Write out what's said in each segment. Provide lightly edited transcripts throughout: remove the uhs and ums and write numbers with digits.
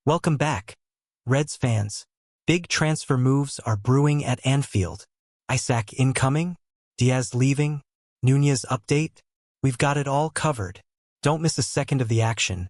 Welcome back, Reds fans. Big transfer moves are brewing at Anfield. Isak incoming, Diaz leaving, Nunez update. We've got it all covered. Don't miss a second of the action.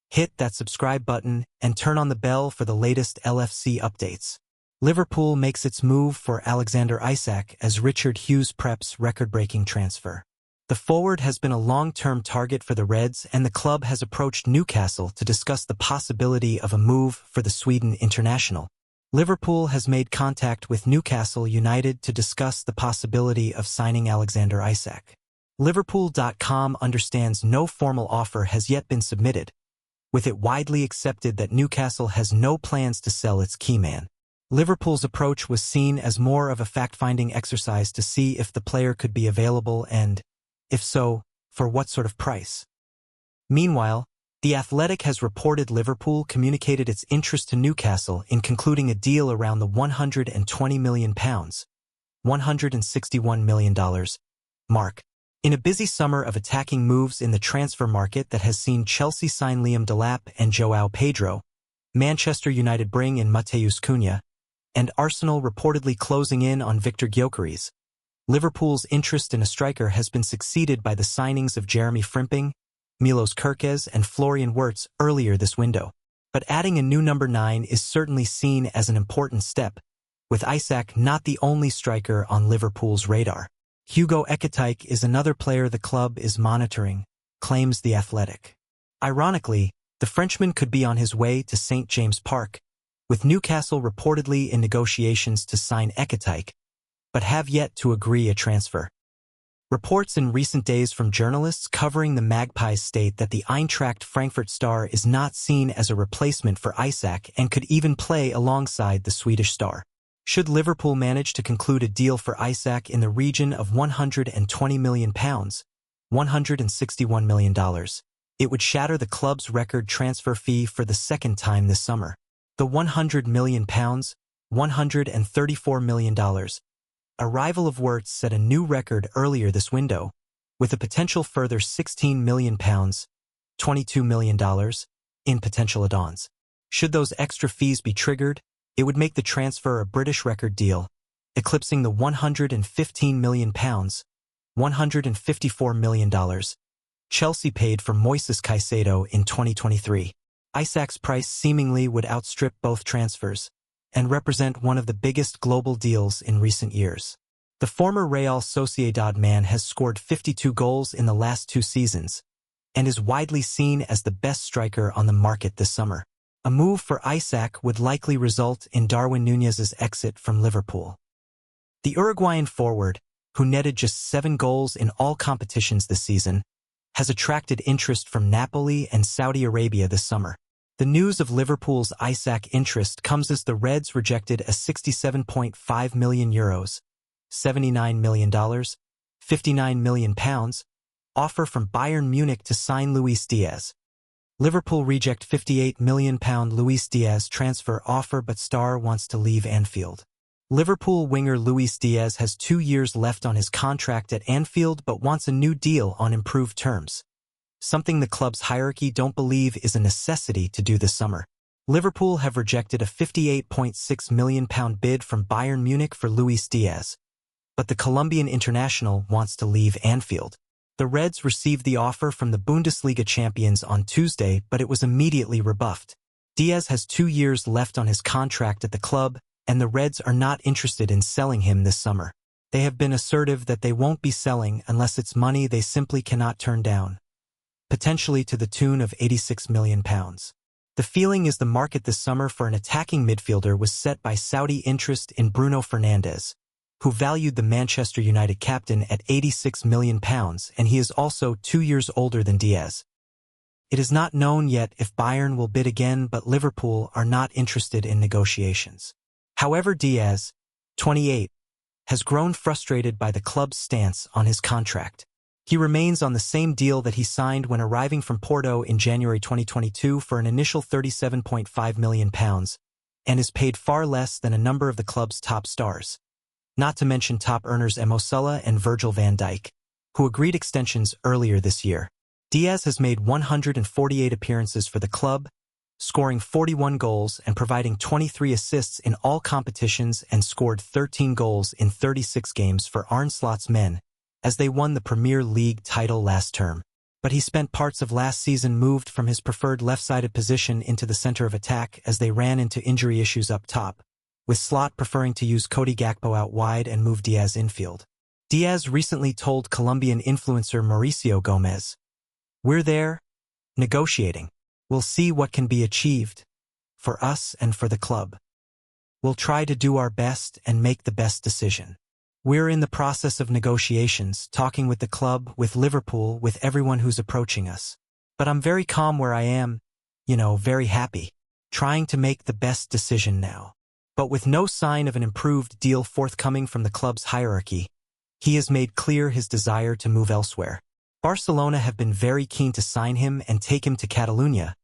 Hit that subscribe button and turn on the bell for the latest LFC updates. Liverpool makes its move for Alexander Isak as Richard Hughes preps record-breaking transfer. The forward has been a long-term target for the Reds, and the club has approached Newcastle to discuss the possibility of a move for the Sweden international. Liverpool has made contact with Newcastle United to discuss the possibility of signing Alexander Isak. Liverpool.com understands no formal offer has yet been submitted, with it widely accepted that Newcastle has no plans to sell its key man. Liverpool's approach was seen as more of a fact-finding exercise to see if the player could be available and, if so, for what sort of price. Meanwhile, The Athletic has reported Liverpool communicated its interest to Newcastle in concluding a deal around the £120 million, $161 million, mark. In a busy summer of attacking moves in the transfer market that has seen Chelsea sign Liam Delap and João Pedro, Manchester United bring in Matheus Cunha, and Arsenal reportedly closing in on Victor Gyökeres, Liverpool's interest in a striker has been succeeded by the signings of Jeremy Frimpong, Milos Kerkez, and Florian Wirtz earlier this window. But adding a new number 9 is certainly seen as an important step, with Isak not the only striker on Liverpool's radar. Hugo Ekitike is another player the club is monitoring, claims The Athletic. Ironically, the Frenchman could be on his way to St. James Park, with Newcastle reportedly in negotiations to sign Ekitike, but have yet to agree a transfer. Reports in recent days from journalists covering the Magpies state that the Eintracht Frankfurt star is not seen as a replacement for Isak and could even play alongside the Swedish star. Should Liverpool manage to conclude a deal for Isak in the region of £120 million, $161 million, it would shatter the club's record transfer fee for the second time this summer. The £100 million, $134 million, arrival of Wirtz set a new record earlier this window, with a potential further £16 million, $22 million, in potential add-ons. Should those extra fees be triggered, it would make the transfer a British record deal, eclipsing the £115 million, $154 million, Chelsea paid for Moises Caicedo in 2023. Isak's price seemingly would outstrip both transfers and represent one of the biggest global deals in recent years. The former Real Sociedad man has scored 52 goals in the last 2 seasons and is widely seen as the best striker on the market this summer. A move for Isak would likely result in Darwin Núñez's exit from Liverpool. The Uruguayan forward, who netted just 7 goals in all competitions this season, has attracted interest from Napoli and Saudi Arabia this summer. The news of Liverpool's Isak interest comes as the Reds rejected a €67.5 million, $79 million, £59 million offer from Bayern Munich to sign Luis Diaz. Liverpool reject £58 million Luis Diaz transfer offer, but star wants to leave Anfield. Liverpool winger Luis Diaz has 2 years left on his contract at Anfield but wants a new deal on improved terms, something the club's hierarchy don't believe is a necessity to do this summer. Liverpool have rejected a £58.6 million bid from Bayern Munich for Luis Diaz, but the Colombian international wants to leave Anfield. The Reds received the offer from the Bundesliga champions on Tuesday, but it was immediately rebuffed. Diaz has 2 years left on his contract at the club, and the Reds are not interested in selling him this summer. They have been assertive that they won't be selling unless it's money they simply cannot turn down, potentially to the tune of £86 million. The feeling is the market this summer for an attacking midfielder was set by Saudi interest in Bruno Fernandes, who valued the Manchester United captain at £86 million, and he is also 2 years older than Diaz. It is not known yet if Bayern will bid again, but Liverpool are not interested in negotiations. However, Diaz, 28, has grown frustrated by the club's stance on his contract. He remains on the same deal that he signed when arriving from Porto in January 2022 for an initial £37.5 million, and is paid far less than a number of the club's top stars, not to mention top earners Mo Salah and Virgil van Dijk, who agreed extensions earlier this year. Diaz has made 148 appearances for the club scoring 41 goals and providing 23 assists in all competitions, and scored 13 goals in 36 games for Arne Slot's men as they won the Premier League title last term. But he spent parts of last season moved from his preferred left-sided position into the center of attack as they ran into injury issues up top, with Slot preferring to use Cody Gakpo out wide and move Diaz infield. Diaz recently told Colombian influencer Mauricio Gomez, "We're there, negotiating. We'll see what can be achieved, for us and for the club. We'll try to do our best and make the best decision. We're in the process of negotiations, talking with the club, with Liverpool, with everyone who's approaching us. But I'm very calm where I am, very happy, trying to make the best decision now." But with no sign of an improved deal forthcoming from the club's hierarchy, he has made clear his desire to move elsewhere. Barcelona have been very keen to sign him and take him to Catalonia,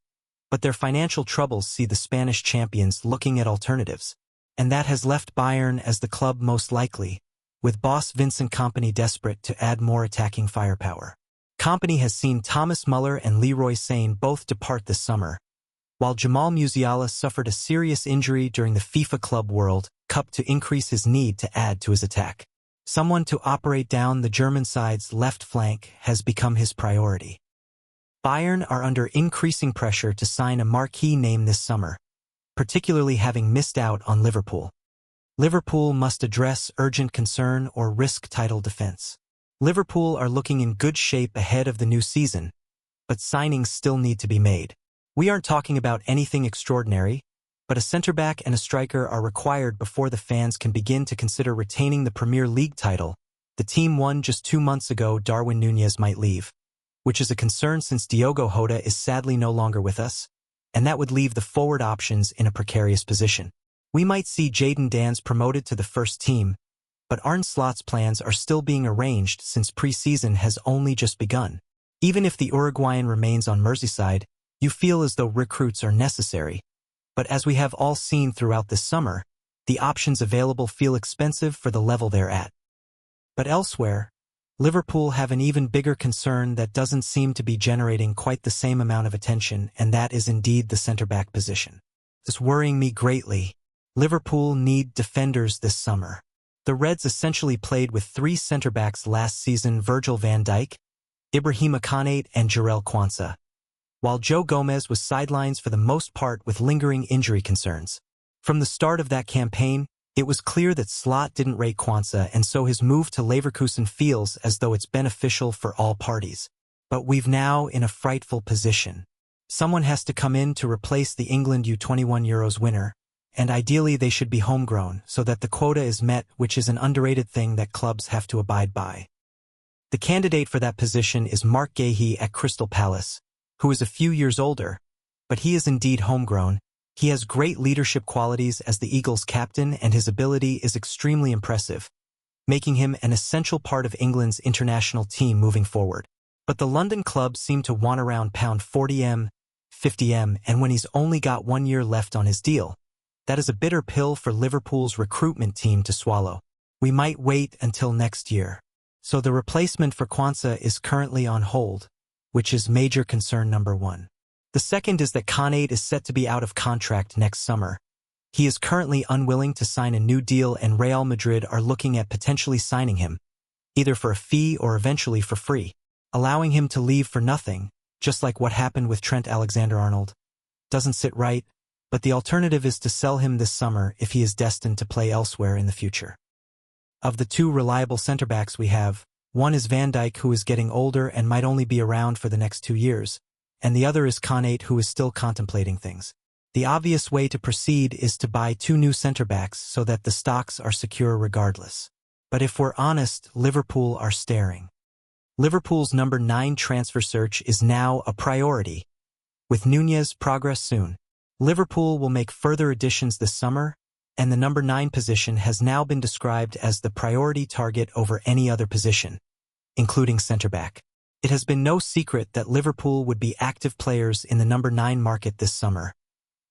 but their financial troubles see the Spanish champions looking at alternatives, and that has left Bayern as the club most likely, with boss Vincent Kompany desperate to add more attacking firepower. Kompany has seen Thomas Muller and Leroy Sane both depart this summer, while Jamal Musiala suffered a serious injury during the FIFA Club World Cup to increase his need to add to his attack. Someone to operate down the German side's left flank has become his priority. Bayern are under increasing pressure to sign a marquee name this summer, particularly having missed out on Liverpool. Liverpool must address urgent concern or risk title defense. Liverpool are looking in good shape ahead of the new season, but signings still need to be made. We aren't talking about anything extraordinary, but a centre-back and a striker are required before the fans can begin to consider retaining the Premier League title the team won just 2 months ago. Darwin Núñez might leave, which is a concern since Diogo Jota is sadly no longer with us, and that would leave the forward options in a precarious position. We might see Jadon Danns promoted to the first team, but Arne Slot's plans are still being arranged since pre-season has only just begun. Even if the Uruguayan remains on Merseyside, you feel as though recruits are necessary. But as we have all seen throughout this summer, the options available feel expensive for the level they're at. But elsewhere, Liverpool have an even bigger concern that doesn't seem to be generating quite the same amount of attention, and that is indeed the centre-back position. It's worrying me greatly. Liverpool need defenders this summer. The Reds essentially played with 3 centre-backs last season: Virgil van Dijk, Ibrahima Konate, and Jarell Quansah, while Joe Gomez was sidelines for the most part with lingering injury concerns. From the start of that campaign, it was clear that Slot didn't rate Quansah, and so his move to Leverkusen feels as though it's beneficial for all parties. But we've now in a frightful position. Someone has to come in to replace the England U21 Euros winner, and ideally they should be homegrown so that the quota is met, which is an underrated thing that clubs have to abide by. The candidate for that position is Mark Guéhi at Crystal Palace, who is a few years older, but he is indeed homegrown. He has great leadership qualities as the Eagles captain, and his ability is extremely impressive, making him an essential part of England's international team moving forward. But the London club seem to want around £40m, £50m, and when he's only got 1 year left on his deal, that is a bitter pill for Liverpool's recruitment team to swallow. We might wait until next year. So the replacement for Quansah is currently on hold, which is major concern number 1. The second is that Konate is set to be out of contract next summer. He is currently unwilling to sign a new deal, and Real Madrid are looking at potentially signing him, either for a fee or eventually for free. Allowing him to leave for nothing, just like what happened with Trent Alexander-Arnold, doesn't sit right, but the alternative is to sell him this summer if he is destined to play elsewhere in the future. Of the 2 reliable centre-backs we have, one is Van Dijk, who is getting older and might only be around for the next 2 years, and the other is Konate, who is still contemplating things. The obvious way to proceed is to buy 2 new centre-backs so that the stocks are secure regardless. But if we're honest, Liverpool are staring. Liverpool's number 9 transfer search is now a priority. With Núñez progress soon, Liverpool will make further additions this summer, and the number 9 position has now been described as the priority target over any other position, including centre-back. It has been no secret that Liverpool would be active players in the number 9 market this summer,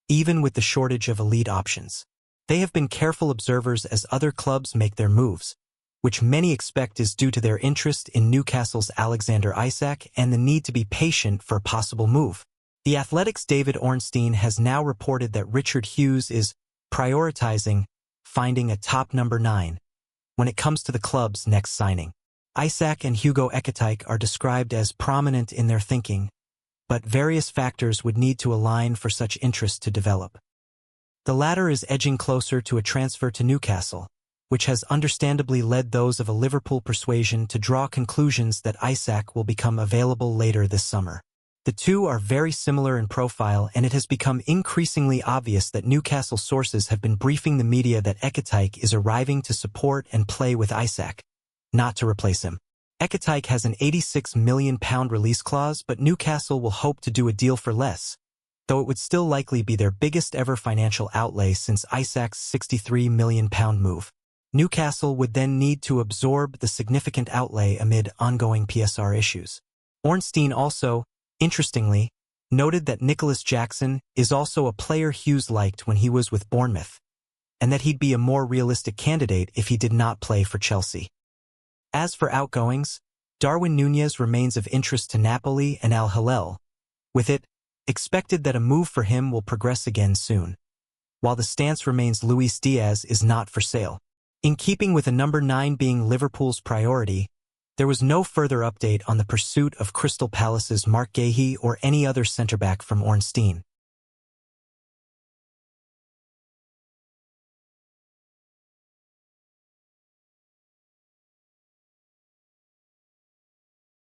even with the shortage of elite options. They have been careful observers as other clubs make their moves, which many expect is due to their interest in Newcastle's Alexander Isak and the need to be patient for a possible move. The Athletic's David Ornstein has now reported that Richard Hughes is prioritizing finding a top number 9 when it comes to the club's next signing. Isak and Hugo Ekitike are described as prominent in their thinking, but various factors would need to align for such interest to develop. The latter is edging closer to a transfer to Newcastle, which has understandably led those of a Liverpool persuasion to draw conclusions that Isak will become available later this summer. The two are very similar in profile, and it has become increasingly obvious that Newcastle sources have been briefing the media that Ekitike is arriving to support and play with Isak, not to replace him. Ekitike has an £86 million release clause, but Newcastle will hope to do a deal for less, though it would still likely be their biggest ever financial outlay since Isak's £63 million move. Newcastle would then need to absorb the significant outlay amid ongoing PSR issues. Ornstein also, interestingly, noted that Nicholas Jackson is also a player Hughes liked when he was with Bournemouth, and that he'd be a more realistic candidate if he did not play for Chelsea. As for outgoings, Darwin Núñez remains of interest to Napoli and Al Hilal, with it expected that a move for him will progress again soon, while the stance remains Luis Diaz is not for sale. In keeping with a number 9 being Liverpool's priority, there was no further update on the pursuit of Crystal Palace's Mark Guéhi or any other centre-back from Ornstein.